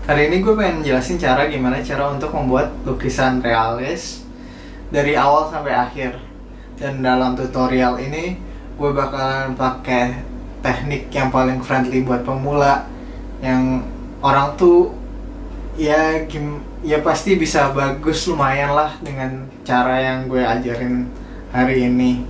Hari ini gue pengen jelasin gimana cara untuk membuat lukisan realis dari awal sampai akhir. Dan dalam tutorial ini gue bakalan pakai teknik yang paling friendly buat pemula, yang orang tuh ya pasti bisa bagus lumayan lah dengan cara yang gue ajarin hari ini.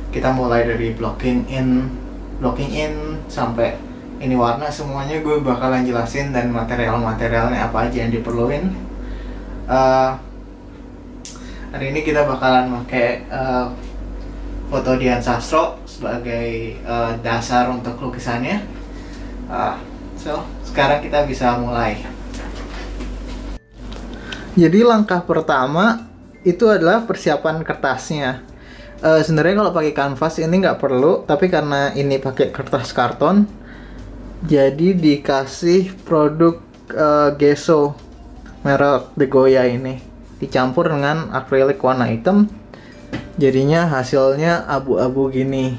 Kita mulai dari blocking in sampai ini warna, semuanya gue bakalan jelasin, dan materialnya apa aja yang diperluin. Hari ini kita bakalan pakai foto Dian Sastro sebagai dasar untuk lukisannya. So sekarang kita bisa mulai. Jadi langkah pertama itu adalah persiapan kertasnya. Sebenarnya kalau pakai kanvas ini nggak perlu, tapi karena ini pakai kertas karton, jadi dikasih produk gesso merek De Goya ini, dicampur dengan akrilik warna hitam, jadinya hasilnya abu-abu gini.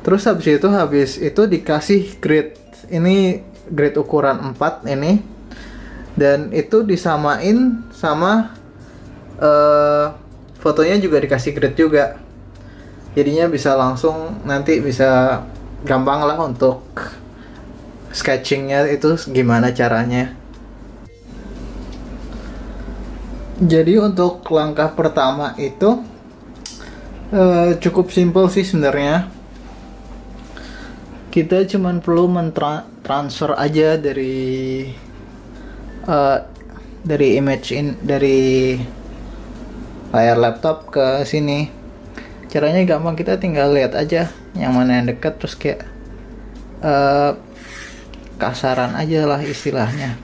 Terus habis itu dikasih grid, ini grid ukuran 4 ini, dan itu disamain sama fotonya juga dikasih grid juga, jadinya bisa langsung nanti bisa gampang lah untuk sketchingnya itu gimana caranya. Jadi untuk langkah pertama itu cukup simple sih sebenarnya. Kita cuman perlu transfer aja dari dari layar laptop ke sini. Caranya gampang, kita tinggal lihat aja yang mana yang dekat, terus kayak kasaran aja lah istilahnya.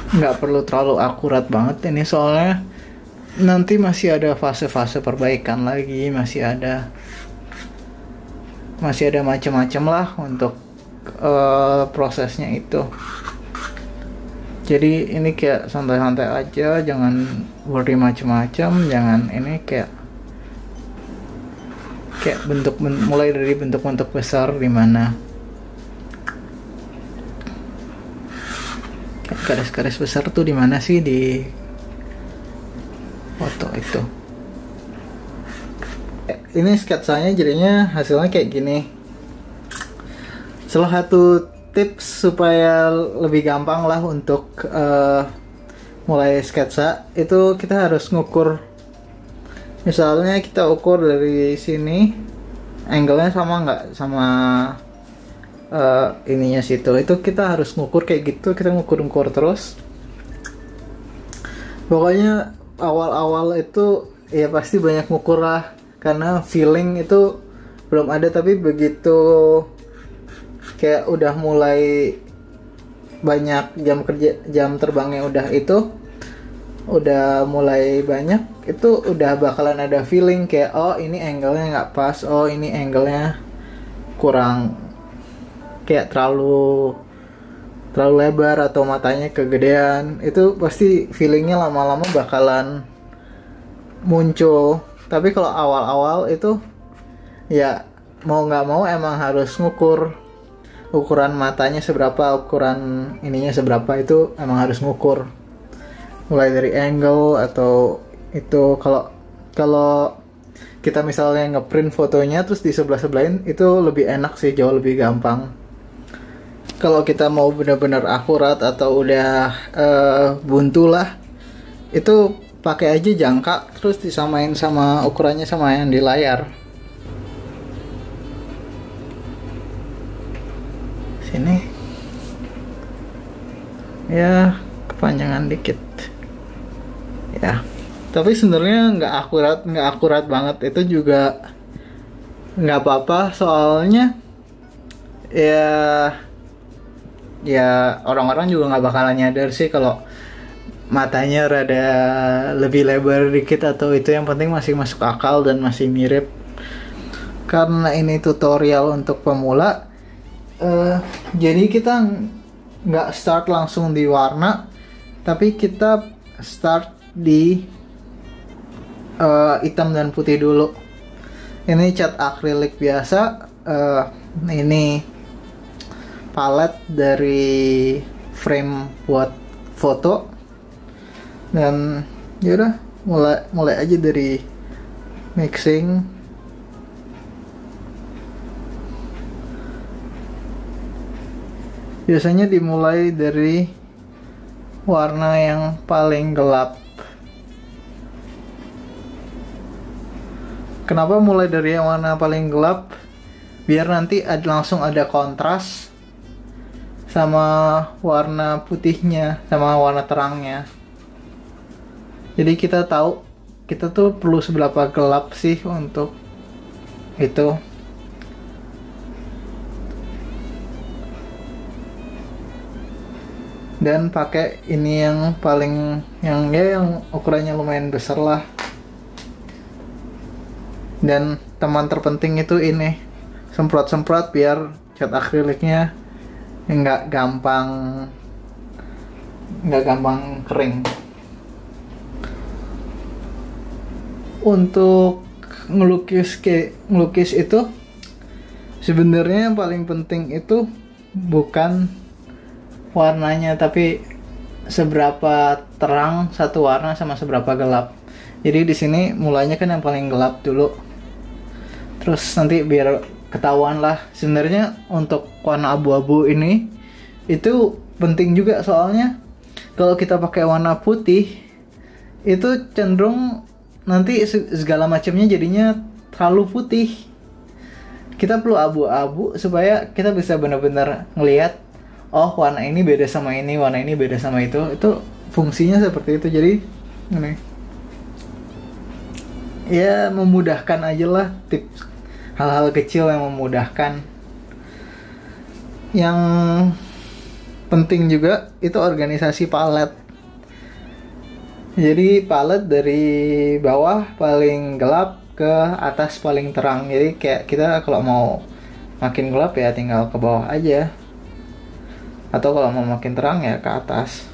Nggak perlu terlalu akurat banget ini, soalnya nanti masih ada fase-fase perbaikan lagi, masih ada macam-macam lah untuk prosesnya itu. Jadi ini kayak santai-santai aja, jangan worry macam-macam, jangan ini kayak mulai dari bentuk-bentuk besar di mana garis-garis besar tuh di mana sih di foto itu. Ini sketsanya jadinya hasilnya kayak gini. Salah satu tips supaya lebih gampang lah untuk mulai sketsa itu, kita harus ngukur. Misalnya kita ukur dari sini, angle-nya sama nggak sama ininya situ, itu kita harus ngukur kayak gitu. Kita ngukur terus. Pokoknya awal-awal itu ya pasti banyak ngukur lah, karena feeling itu belum ada, tapi begitu kayak udah mulai banyak jam terbangnya udah mulai banyak, itu udah bakalan ada feeling kayak, oh ini angle-nya nggak pas, oh ini angle-nya kurang, kayak terlalu lebar atau matanya kegedean. Itu pasti feelingnya lama-lama bakalan muncul. Tapi kalau awal-awal itu ya mau nggak mau emang harus ngukur, ukuran matanya seberapa, ukuran ininya seberapa, itu emang harus ngukur. Mulai dari angle atau itu, kalau kita misalnya ngeprint fotonya terus di sebelah-sebelahin, itu lebih enak sih, jauh lebih gampang. Kalau kita mau benar-benar akurat atau udah buntu lah, itu pakai aja jangka terus disamain sama ukurannya sama yang di layar. Sini ya kepanjangan dikit ya, tapi sebenarnya nggak akurat banget. Itu juga nggak apa-apa soalnya ya orang-orang juga nggak bakalan nyadar sih kalau matanya rada lebih lebar dikit atau itu, yang penting masih masuk akal dan masih mirip. Karena ini tutorial untuk pemula, jadi kita nggak start langsung di warna, tapi kita start di hitam dan putih dulu. Ini cat akrilik biasa, ini palet dari frame buat foto, dan yaudah mulai aja dari mixing. Biasanya dimulai dari warna yang paling gelap. Kenapa mulai dari yang warna paling gelap? Biar nanti langsung ada kontras sama warna putihnya, sama warna terangnya. Jadi kita tahu kita tuh perlu seberapa gelap sih untuk itu. Dan pakai ini yang paling yang ukurannya lumayan besar lah. Dan teman terpenting itu ini, semprot-semprot biar cat akriliknya nggak gampang kering. Untuk ngelukis itu sebenarnya yang paling penting itu bukan warnanya, tapi seberapa terang satu warna sama seberapa gelap. Jadi di sini mulainya kan yang paling gelap dulu, terus nanti biar ketahuan lah. Sebenarnya untuk warna abu-abu ini itu penting juga, soalnya kalau kita pakai warna putih itu cenderung nanti segala macamnya jadinya terlalu putih. Kita perlu abu-abu supaya kita bisa benar-benar ngelihat, oh warna ini beda sama ini, warna ini beda sama itu. Itu fungsinya seperti itu. Jadi ini ya memudahkan aja lah, tips hal-hal kecil yang memudahkan. Yang penting juga itu organisasi palet. Jadi palet dari bawah paling gelap ke atas paling terang. Jadi kayak kita kalau mau makin gelap ya tinggal ke bawah aja, atau kalau mau makin terang ya ke atas.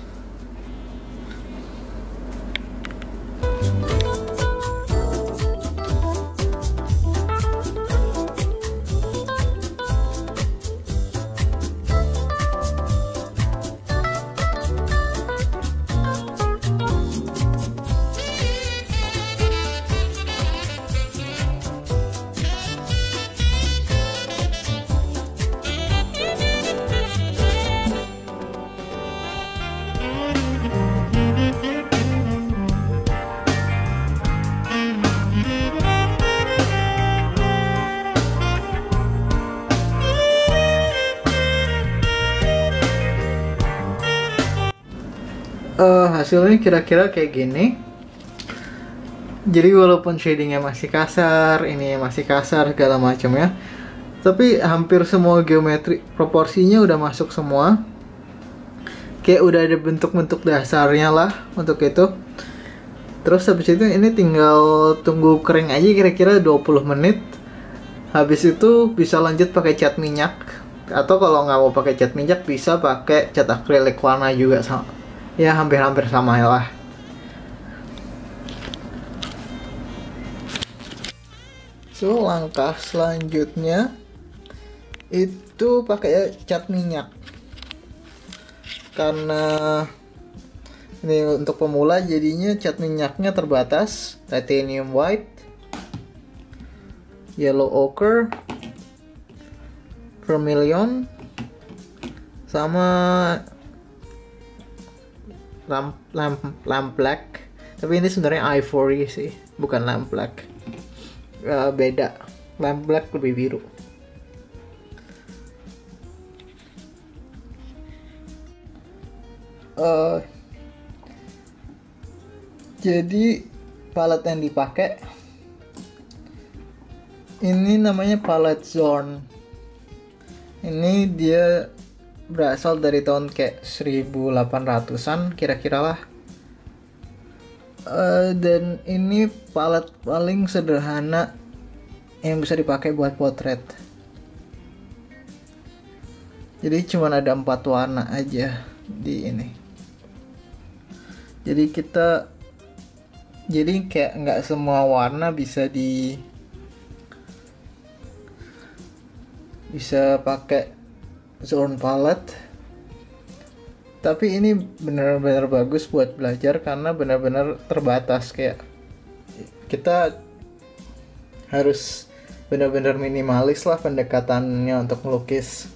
Hasilnya kira-kira kayak gini. Jadi walaupun shadingnya masih kasar, ini masih kasar segala macam ya, tapi hampir semua geometri proporsinya udah masuk semua. Kayak udah ada bentuk-bentuk dasarnya lah untuk itu. Terus habis itu ini tinggal tunggu kering aja kira-kira 20 menit. Habis itu bisa lanjut pakai cat minyak, atau kalau nggak mau pakai cat minyak bisa pakai cat akrilik warna juga sama. Ya hampir-hampir sama ya lah. So langkah selanjutnya itu pakai cat minyak. Karena ini untuk pemula jadinya cat minyaknya terbatas. Titanium white, yellow ochre, vermilion, sama lamp black. Tapi ini sebenarnya ivory sih, bukan lamp black. Beda, lamp black lebih biru. Jadi palet yang dipakai Ini namanya Palette Zone. Ini dia berasal dari tahun kayak 1800-an kira-kira lah. Dan ini palette paling sederhana yang bisa dipakai buat potret. Jadi cuma ada 4 warna aja di ini. Jadi kayak nggak semua warna bisa pakai zone palette. Tapi ini benar-benar bagus buat belajar karena benar-benar terbatas, kayak kita harus benar-benar minimalis lah pendekatannya untuk melukis.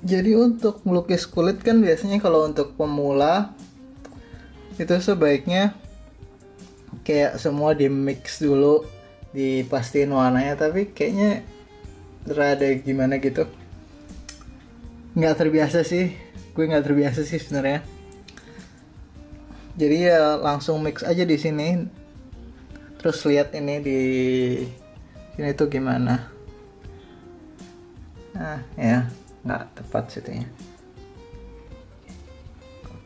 Jadi untuk melukis kulit kan biasanya kalau untuk pemula itu sebaiknya kayak semua di mix dulu, dipastiin warnanya, tapi kayaknya rada gimana gitu, nggak terbiasa sih, gue nggak terbiasa sih sebenarnya. Jadi ya langsung mix aja di sini, terus lihat ini di sini tuh gimana. Nah ya nggak tepat situnya,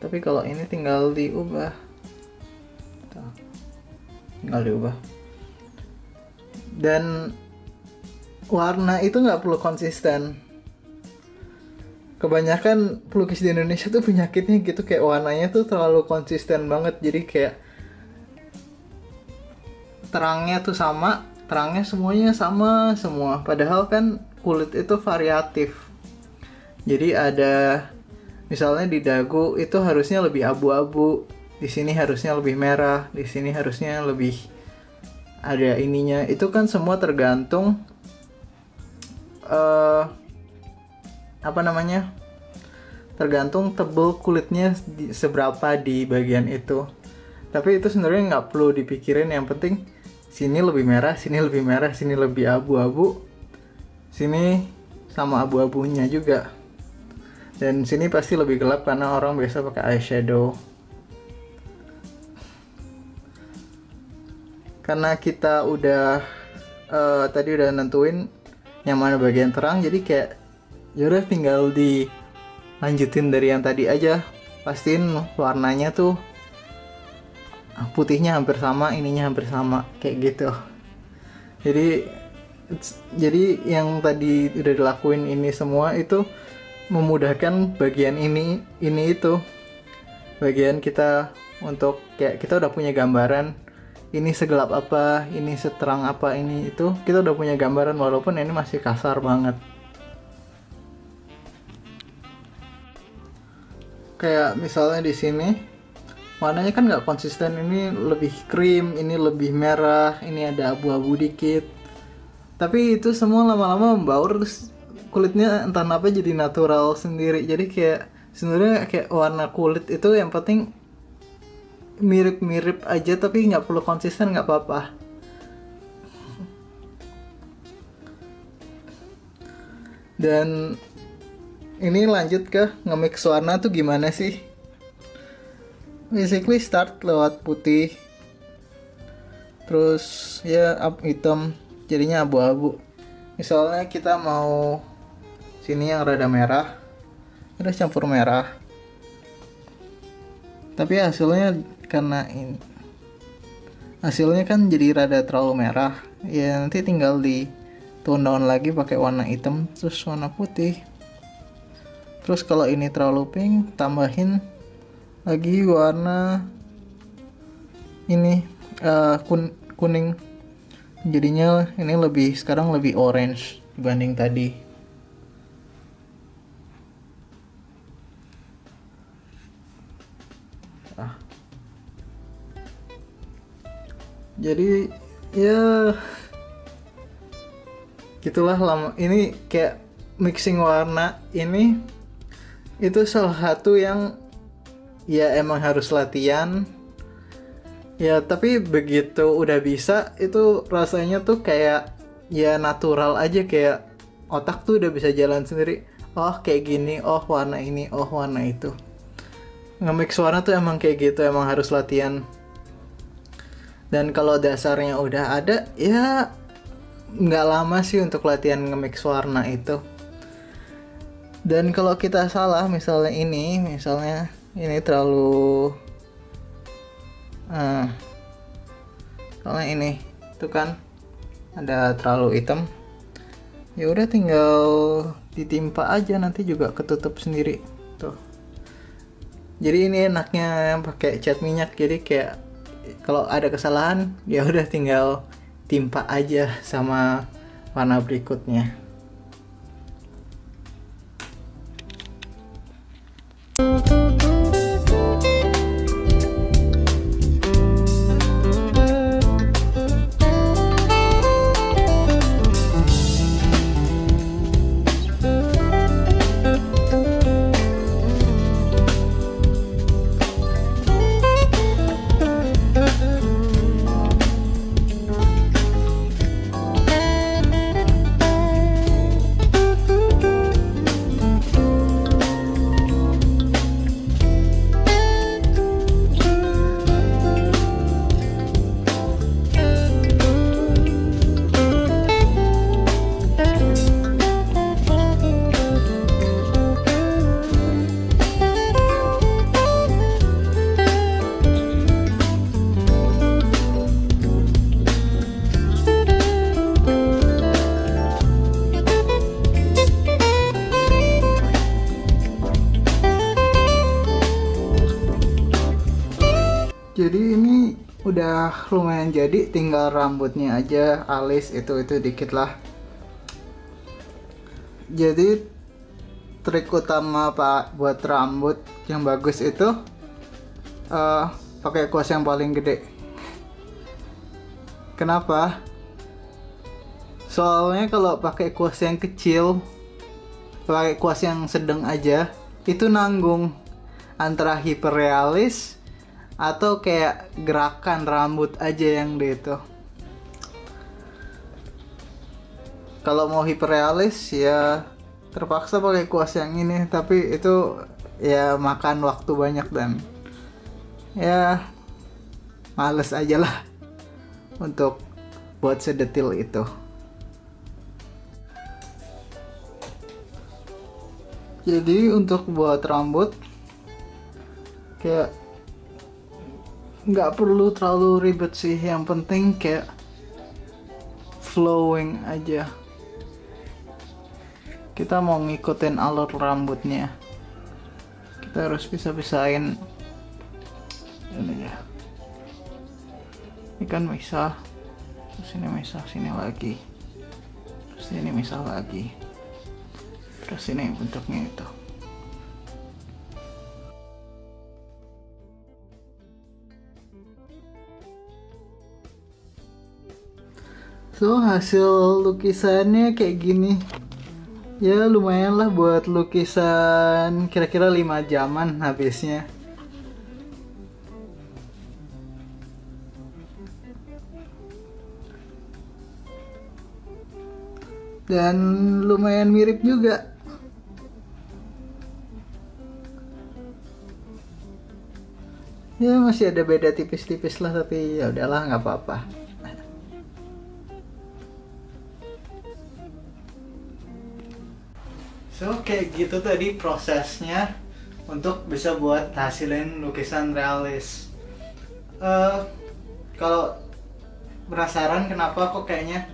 tapi kalau ini tinggal diubah, dan warna itu nggak perlu konsisten. Kebanyakan pelukis di Indonesia tuh penyakitnya gitu, kayak warnanya tuh terlalu konsisten banget, jadi kayak terangnya tuh sama, terangnya semuanya sama semua, padahal kan kulit itu variatif. Jadi ada misalnya di dagu itu harusnya lebih abu-abu, di sini harusnya lebih merah, di sini harusnya lebih ada ininya. Itu kan semua tergantung tergantung tebal kulitnya seberapa di bagian itu. Tapi itu sebenarnya nggak perlu dipikirin, yang penting sini lebih merah, sini lebih merah, sini lebih abu-abu, sini sama abu-abunya juga. Dan sini pasti lebih gelap karena orang biasa pakai eyeshadow. Karena kita udah tadi udah nentuin yang mana bagian terang, jadi kayak yaudah tinggal dilanjutin dari yang tadi aja. Pastiin warnanya tuh putihnya hampir sama, ininya hampir sama, kayak gitu. Jadi yang tadi udah dilakuin ini semua itu memudahkan bagian ini itu bagian kita untuk kayak kita udah punya gambaran ini segelap apa, ini seterang apa, ini itu kita udah punya gambaran walaupun ini masih kasar banget. Kayak misalnya di sini warnanya kan nggak konsisten, ini lebih krim, ini lebih merah, ini ada abu-abu dikit, tapi itu semua lama-lama membaur, terus kulitnya entah kenapa jadi natural sendiri. Jadi kayak sebenarnya kayak warna kulit itu yang penting mirip-mirip aja, tapi nggak perlu konsisten, nggak apa-apa. Dan ini lanjut ke nge-mix warna tuh gimana sih? Basically start lewat putih, terus ya hitam, jadinya abu-abu. Misalnya kita mau sini yang rada merah, kita campur merah, tapi hasilnya karena ini hasilnya kan jadi rada terlalu merah, ya nanti tinggal di tone down lagi pakai warna hitam terus warna putih. Terus kalau ini terlalu pink, tambahin lagi warna ini kuning, jadinya ini sekarang lebih orange dibanding tadi. Jadi ya gitulah lama ini kayak mixing warna ini itu salah satu yang ya emang harus latihan. Ya tapi begitu udah bisa itu rasanya tuh kayak ya natural aja, kayak otak tuh udah bisa jalan sendiri. Oh kayak gini, oh warna ini, oh warna itu. Nge-mix warna tuh emang kayak gitu, emang harus latihan. Dan kalau dasarnya udah ada, ya nggak lama sih untuk latihan nge-mix warna itu. Dan kalau kita salah, misalnya ini terlalu soalnya ini itu kan ada terlalu hitam, ya udah tinggal ditimpa aja, nanti juga ketutup sendiri tuh. Jadi ini enaknya pakai cat minyak, jadi kayak kalau ada kesalahan ya udah tinggal timpa aja sama warna berikutnya. Jadi ini udah lumayan jadi, tinggal rambutnya aja, alis itu dikit lah. Jadi trik utama Pak buat rambut yang bagus itu pakai kuas yang paling gede. Kenapa? Soalnya kalau pakai kuas yang kecil, pakai kuas yang sedang aja, itu nanggung antara hiperrealis atau kayak gerakan rambut aja yang dia itu. Kalau mau hiperrealis ya terpaksa pakai kuas yang ini, tapi itu ya makan waktu banyak dan ya males aja lah untuk buat sedetil itu. Jadi untuk buat rambut kayak nggak perlu terlalu ribet sih, yang penting kayak flowing aja. Kita mau ngikutin alur rambutnya, kita harus bisa-bisain ini ya. Ini kan misah, terus ini misah, sini lagi, terus ini misah lagi, terus ini bentuknya itu. So hasil lukisannya kayak gini. Ya lumayan lah buat lukisan, kira-kira 5 jaman habisnya. Dan lumayan mirip juga. Ya masih ada beda tipis-tipis lah, tapi ya udahlah nggak apa-apa. So kayak gitu tadi prosesnya untuk bisa buat hasilin lukisan realis. Kalau penasaran kenapa kok kayaknya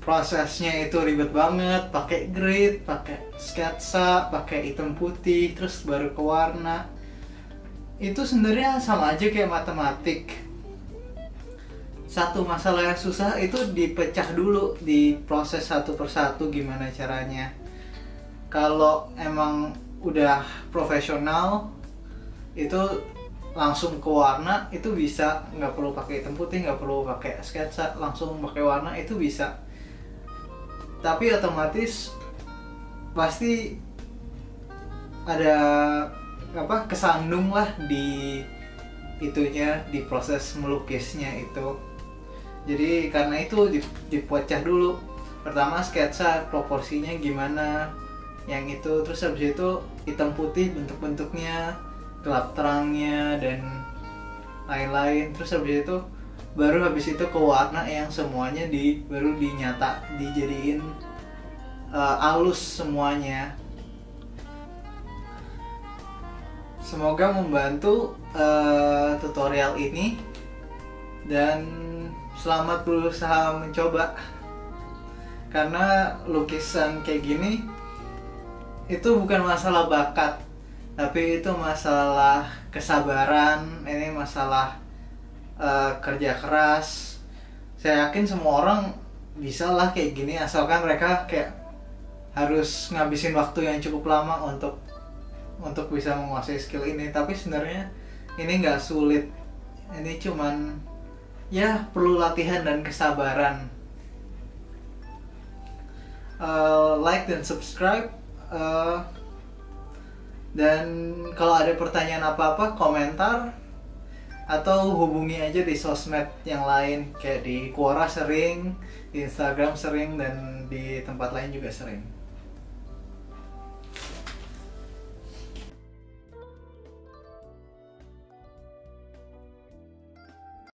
prosesnya itu ribet banget, pakai grid, pakai sketsa, pakai hitam putih, terus baru ke warna. Itu sebenarnya sama aja kayak matematik. Satu masalah yang susah itu dipecah dulu, diproses satu persatu gimana caranya. Kalau emang udah profesional itu langsung ke warna itu bisa, nggak perlu pakai hitam putih, nggak perlu pakai sketsa, langsung pakai warna itu bisa. Tapi otomatis pasti ada kesandung lah di itunya di proses melukisnya itu. Jadi karena itu dipecah dulu. Pertama sketsa proporsinya gimana, yang itu, terus habis itu hitam putih bentuk-bentuknya, gelap terangnya dan lain-lain. Terus habis itu habis itu ke warna yang semuanya baru dijadiin halus semuanya. Semoga membantu tutorial ini dan selamat berusaha mencoba. Karena lukisan kayak gini itu bukan masalah bakat, tapi itu masalah kesabaran, ini masalah kerja keras. Saya yakin semua orang bisa lah kayak gini, asalkan mereka kayak harus ngabisin waktu yang cukup lama untuk bisa menguasai skill ini. Tapi sebenarnya ini nggak sulit, ini cuman ya perlu latihan dan kesabaran. Like dan subscribe, dan kalau ada pertanyaan apa-apa komentar atau hubungi aja di sosmed yang lain, kayak di Quora sering, di Instagram sering, dan di tempat lain juga sering.